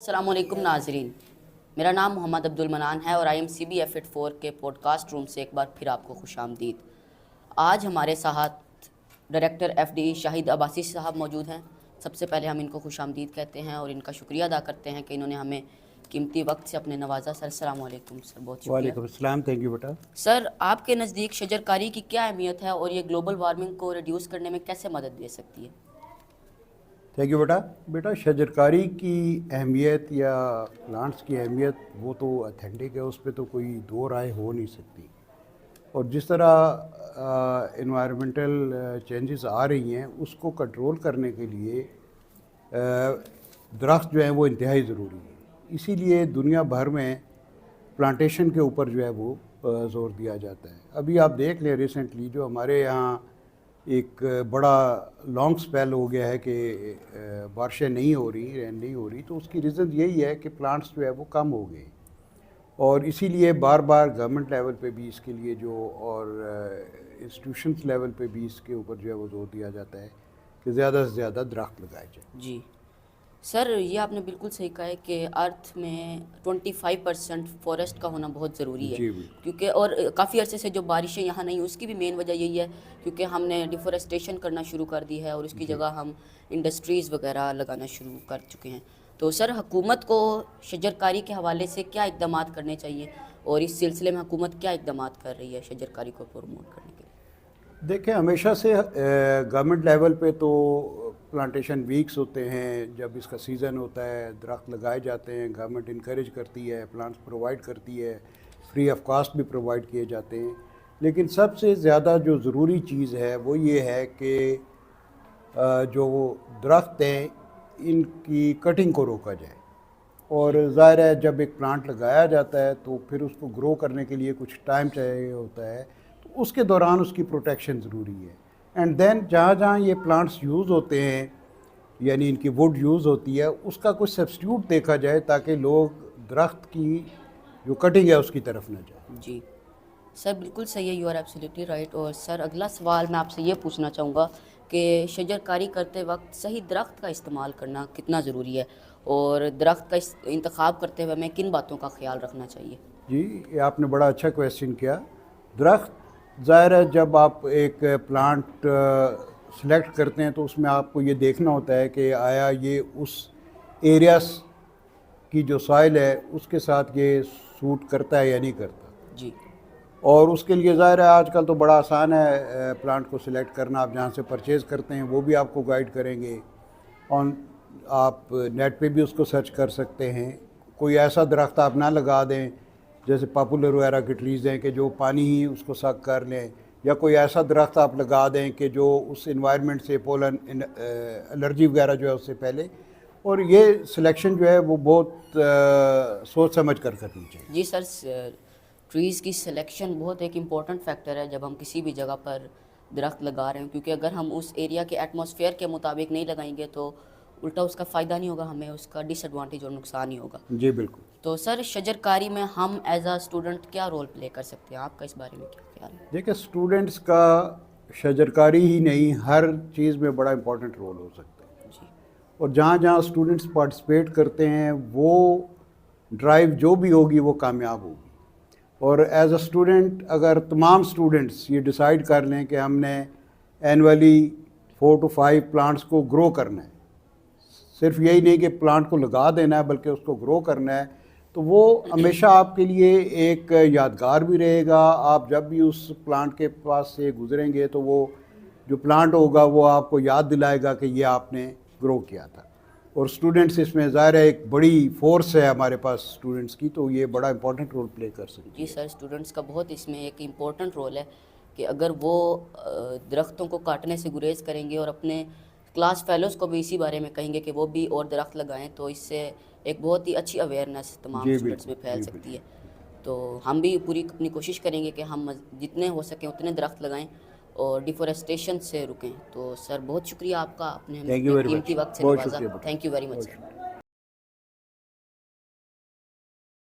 السلام علیکم ناظرین، میرا نام محمد عبدالمنان ہے اور IMCB-F84 کے پوڈکاسٹ روم سے ایک بار پھر آپ کو خوش آمدید۔ آج ہمارے ساتھ ڈائریکٹر FD شاہد عباسی صاحب موجود ہیں۔ سب سے پہلے ہم ان کو خوش آمدید کہتے ہیں اور ان کا شکریہ ادا کرتے ہیں کہ انہوں نے ہمیں قیمتی وقت سے اپنے نوازا۔ سر السلام علیکم سر، بہت شکریہ۔ وعلیکم السلام، تھینک یو بیٹا۔ سر، آپ کے نزدیک شجر کاری کی کیا اہمیت ہے اور یہ گلوبل وارمنگ کو ریڈیوس کرنے میں کیسے مدد دے سکتی ہے؟ تھینک یو بیٹا شجر کاری کی اہمیت یا پلانٹس کی اہمیت وہ تو اتھینٹک ہے، اس پہ تو کوئی دو رائے ہو نہیں سکتی۔ اور جس طرح انوائرمنٹل چینجز آ رہی ہیں اس کو کنٹرول کرنے کے لیے درخت جو ہیں وہ انتہائی ضروری ہے۔ اسی لیے دنیا بھر میں پلانٹیشن کے اوپر جو ہے وہ زور دیا جاتا ہے۔ ابھی آپ دیکھ لیں ریسنٹلی جو ہمارے یہاں ایک بڑا لانگ سپیل ہو گیا ہے کہ بارشیں نہیں ہو رہی، رین نہیں ہو رہی، تو اس کی ریزن یہی ہے کہ پلانٹس جو ہے وہ کم ہو گئے، اور اسی لیے بار بار گورنمنٹ لیول پہ بھی اس کے لیے اور انسٹیٹیوشنس لیول پہ بھی اس کے اوپر جو ہے وہ زور دیا جاتا ہے کہ زیادہ سے زیادہ درخت لگائے جائیں۔ جی سر، یہ آپ نے بالکل صحیح کہا ہے کہ ارتھ میں 25% فارسٹ کا ہونا بہت ضروری ہے، جی بالکل، کیونکہ اور کافی عرصے سے جو بارشیں یہاں نہیں، اس کی بھی مین وجہ یہی ہے کیونکہ ہم نے ڈیفورسٹیشن کرنا شروع کر دی ہے اور اس کی جگہ ہم انڈسٹریز وغیرہ لگانا شروع کر چکے ہیں۔ تو سر، حکومت کو شجر کاری کے حوالے سے کیا اقدامات کرنے چاہیے اور اس سلسلے میں حکومت کیا اقدامات کر رہی ہے شجر کاری کو پروموٹ کرنے کے لیے؟ دیکھیں ہمیشہ سے گورنمنٹ لیول پہ تو پلانٹیشن ویکس ہوتے ہیں، جب اس کا سیزن ہوتا ہے درخت لگائے جاتے ہیں، گورنمنٹ انکریج کرتی ہے، پلانٹس پرووائڈ کرتی ہے، فری آف کاسٹ بھی پرووائڈ کیے جاتے ہیں۔ لیکن سب سے زیادہ جو ضروری چیز ہے وہ یہ ہے کہ جو درخت ہیں ان کی کٹنگ کو روکا جائے، اور ظاہر ہے جب ایک پلانٹ لگایا جاتا ہے تو پھر اس کو گرو کرنے کے لیے کچھ ٹائم چاہیے ہوتا ہے، تو اس کے دوران اس کی پروٹیکشن ضروری ہے۔ اینڈ دین جہاں جہاں یہ پلانٹس یوز ہوتے ہیں، یعنی ان کی ووڈ یوز ہوتی ہے، اس کا کچھ سبسٹیوٹ دیکھا جائے تاکہ لوگ درخت کی جو کٹنگ ہے اس کی طرف نہ جائیں۔ جی سر، بالکل صحیح ہے، یو آر ایبسلیٹلی رائٹ۔ اور سر، اگلا سوال میں آپ سے یہ پوچھنا چاہوں گا کہ شجر کاری کرتے وقت صحیح درخت کا استعمال کرنا کتنا ضروری ہے اور درخت کا انتخاب کرتے ہوئے ہمیں کن باتوں کا خیال رکھنا چاہیے؟ جی، یہ آپ نے بڑا اچھا کویسچن کیا۔ درخت ظاہر ہے جب آپ ایک پلانٹ سلیکٹ کرتے ہیں تو اس میں آپ کو یہ دیکھنا ہوتا ہے کہ آیا یہ اس ایریاز کی جو سائل ہے اس کے ساتھ یہ سوٹ کرتا ہے یا نہیں کرتا۔ جی، اور اس کے لیے ظاہر ہے آج کل تو بڑا آسان ہے پلانٹ کو سلیکٹ کرنا، آپ جہاں سے پرچیز کرتے ہیں وہ بھی آپ کو گائیڈ کریں گے، اور آپ نیٹ پہ بھی اس کو سرچ کر سکتے ہیں۔ کوئی ایسا درخت آپ نہ لگا دیں جیسے پاپولر وغیرہ کی ٹریز ہیں کہ جو پانی ہی اس کو سک کر لیں، یا کوئی ایسا درخت آپ لگا دیں کہ جو اس انوائرمنٹ سے پولن الرجی وغیرہ جو ہے اس سے پہلے، اور یہ سلیکشن جو ہے وہ بہت سوچ سمجھ کر کرنی چاہیے۔ جی سر، ٹریز کی سلیکشن بہت ایک امپورٹنٹ فیکٹر ہے جب ہم کسی بھی جگہ پر درخت لگا رہے ہیں، کیونکہ اگر ہم اس ایریا کے ایٹماسفیئر کے مطابق نہیں لگائیں گے تو الٹا اس کا فائدہ نہیں ہوگا، ہمیں اس کا ڈس ایڈوانٹیج اور نقصان ہی ہوگا۔ جی بالکل۔ تو سر، شجر کاری میں ہم ایز اے اسٹوڈنٹ کیا رول پلے کر سکتے ہیں؟ آپ کا اس بارے میں کیا خیال ہے؟ دیکھیں اسٹوڈنٹس کا شجر کاری ہی نہیں ہر چیز میں بڑا امپورٹنٹ رول ہو سکتا ہے، جی اور جہاں جہاں اسٹوڈنٹس پارٹیسپیٹ کرتے ہیں وہ ڈرائیو جو بھی ہوگی وہ کامیاب ہوگی۔ اور ایز اے اسٹوڈنٹ اگر تمام اسٹوڈنٹس یہ ڈیسائیڈ کر لیں کہ ہم نے اینولی 4 to 5 پلانٹس کو گرو کرنا ہے، صرف یہی نہیں کہ پلانٹ کو لگا دینا ہے بلکہ اس کو گرو کرنا ہے، تو وہ ہمیشہ آپ کے لیے ایک یادگار بھی رہے گا۔ آپ جب بھی اس پلانٹ کے پاس سے گزریں گے تو وہ جو پلانٹ ہوگا وہ آپ کو یاد دلائے گا کہ یہ آپ نے گرو کیا تھا۔ اور اسٹوڈنٹس اس میں ظاہر ہے ایک بڑی فورس ہے ہمارے پاس اسٹوڈنٹس کی، تو یہ بڑا امپورٹنٹ رول پلے کر سکتے ہیں۔ جی سر، اسٹوڈنٹس کا بہت اس میں ایک امپورٹنٹ رول ہے کہ اگر وہ درختوں کو کاٹنے سے گریز کریں گے اور اپنے کلاس فیلوز کو بھی اسی بارے میں کہیں گے کہ وہ بھی اور درخت لگائیں، تو اس سے ایک بہت ہی اچھی اویئرنیس تمام اسٹوڈنٹس میں پھیل سکتی ہے۔ تو ہم بھی پوری اپنی کوشش کریں گے کہ ہم جتنے ہو سکیں اتنے درخت لگائیں اور ڈیفورسٹیشن سے رکیں۔ تو سر، بہت شکریہ آپ کا، آپ نے ہمیں قیمتی وقت سے نوازا۔ Thank you very much sir.